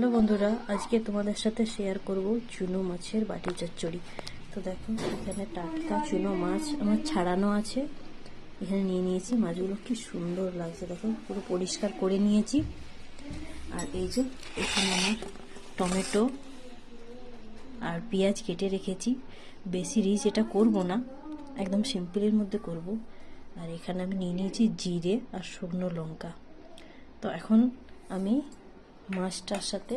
Hello বন্ধুরা, আজকে তোমাদের সাথে শেয়ার করব চুনো মাছের বাটি চচ্চড়ি। তো দেখো, এখানে টাটকা চুনো মাছ আমার ছাড়ানো আছে, এখানে নিয়ে নিয়েছি। মাছগুলো কি সুন্দর লাগছে, দেখো পুরো পরিষ্কার করে নিয়েছি। আর এই যে এখানে আমার টমেটো আর পেঁয়াজ কেটে রেখেছি। বেশি রিচ এটা করব না, একদম সিম্পলের মধ্যে করব। আর এখানে আমি নিয়ে নিয়েছি জিরে আর শুকনো লঙ্কা। তো এখন আমি মাছটার সাথে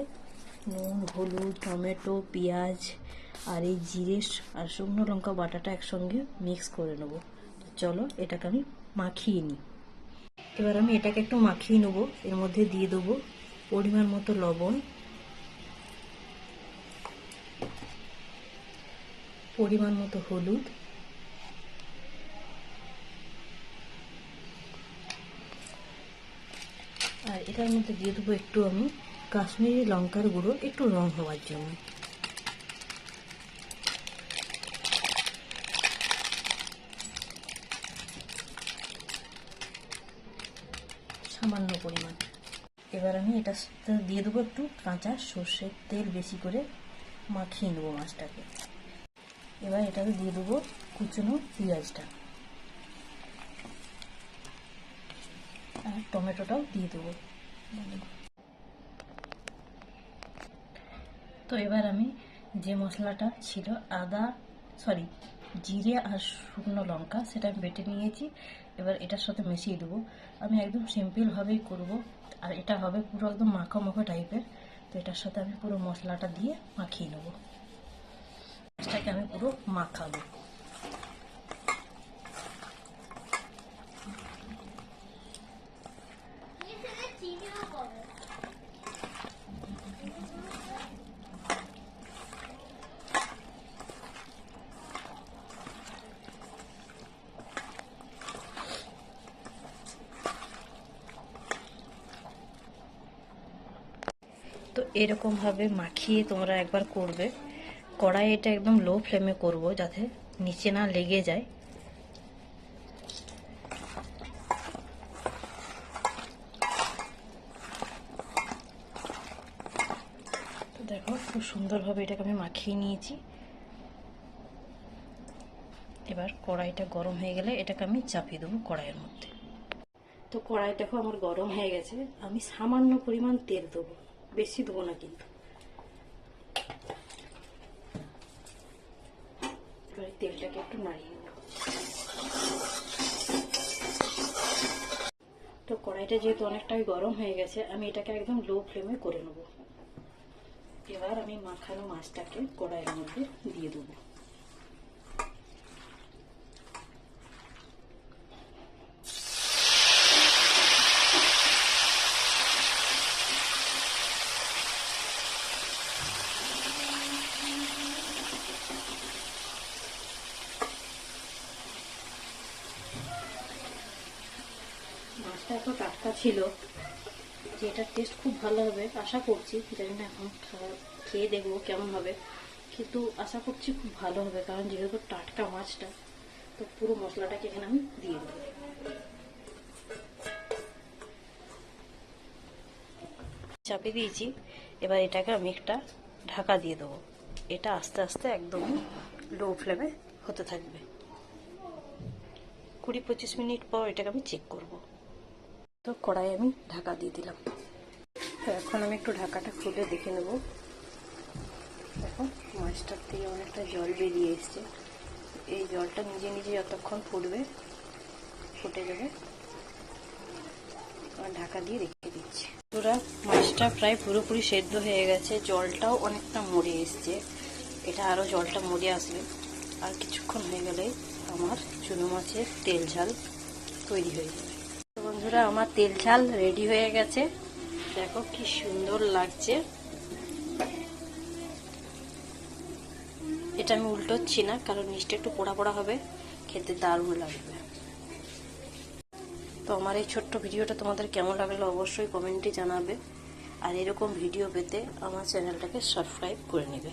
নুন, হলুদ, টমেটো, পেঁয়াজ আর এই জিরে আর শুকনো লঙ্কা বাটাটা একসঙ্গে মিক্স করে নেব। চলো এটাকে আমি মাখিয়ে নিই। এবার আমি এটাকে একটু মাখিয়ে নেব। এর মধ্যে দিয়ে দেবো পরিমাণ মতো লবণ, পরিমাণ মতো হলুদ, আর এটার মধ্যে দিয়ে দেবো একটু আমি কাশ্মীরি লঙ্কার গুঁড়ো, একটু রং হওয়ার জন্য। সামান্য পরিমাণ। এবার আমি এটার সাথে দিয়ে দেবো একটু কাঁচা সর্ষের তেল, বেশি করে মাখিয়ে নেবো মাছটাকে। এবার এটাকে দিয়ে দেবো কুচনো পেঁয়াজটা আর টমেটোটাও দিয়ে দেবো। তো এবার আমি যে মশলাটা ছিল জিরে আর শুকনো লঙ্কা, সেটা আমি বেটে নিয়েছি। এবার এটার সাথে মিশিয়ে দেবো। আমি একদম সিম্পলভাবেই করব, আর এটা হবে পুরো একদম মাখো মাখো টাইপের। তো এটার সাথে আমি পুরো মশলাটা দিয়ে মাখিয়ে নেবো। মাছটাকে আমি পুরো মাখাবো। তো এরকমভাবে মাখিয়ে তোমরা একবার করবে। কড়াই এটা একদম লো ফ্লেমে করব, যাতে নিচে না লেগে যায়। তো দেখো, খুব সুন্দরভাবে এটাকে আমি মাখিয়ে নিয়েছি। এবার কড়াইটা গরম হয়ে গেলে এটাকে আমি চাপিয়ে দেবো কড়াইয়ের মধ্যে। তো কড়াই দেখো আমার গরম হয়ে গেছে। আমি সামান্য পরিমাণ তেল দেবো, বেশি দেবো না কিন্তু। এবার তেলটাকে একটু নাড়িয়ে নেব। তো কড়াইটা যেহেতু অনেকটাই গরম হয়ে গেছে, আমি এটাকে একদম লো ফ্লেমে করে নেব। এবার আমি মাখানো মাছটাকে কড়াইয়ের মধ্যে দিয়ে দেবো। মাছটা এত টাটকা ছিল যে এটার টেস্ট খুব ভালো হবে আশা করছি। জানি না, এখন খেয়ে দেখবো কেমন হবে, কিন্তু আশা করছি খুব ভালো হবে, কারণ যেহেতু টাটকা মাছটা। তো পুরো মশলাটাকে এখানে আমি দিয়ে দেবো। চাপিয়ে দিয়েছি। এবার এটাকে আমি একটা ঢাকা দিয়ে দেবো। এটা আস্তে আস্তে একদম লো ফ্লেমে হতে থাকবে। 20-25 মিনিট পর এটাকে আমি চেক করব। তো কড়াই আমি ঢাকা দিয়ে দিলাম। তো এখন আমি একটু ঢাকাটা খুলে দেখে নেব। দেখো, মাছটার থেকে অনেকটা জল বেরিয়ে এসছে। এই জলটা নিজে নিজে যতক্ষণ ফুটে যাবে। ঢাকা দিয়ে রেখে দিচ্ছি। পুরো মাছটা প্রায় পুরোপুরি সেদ্ধ হয়ে গেছে, জলটাও অনেকটা মরে এসছে। এটা আরও জলটা মরে আসবে। আর কিছুক্ষণ হয়ে গেলেই আমার চুনো মাছের তেল ঝাল তৈরি হয়ে যাবে। তো বন্ধুরা, আমার তেল ঝাল রেডি হয়ে গেছে। দেখো কি সুন্দর লাগছে। এটা আমি উল্টোচ্ছি না, কারণ নিচটা একটু পোড়া পোড়া হবে, খেতে দারুণ লাগবে। তো আমার এই ছোট্ট ভিডিওটা তোমাদের কেমন লাগলো অবশ্যই কমেন্টে জানাবে। আর এরকম ভিডিও পেতে আমার চ্যানেলটাকে সাবস্ক্রাইব করে নেবে।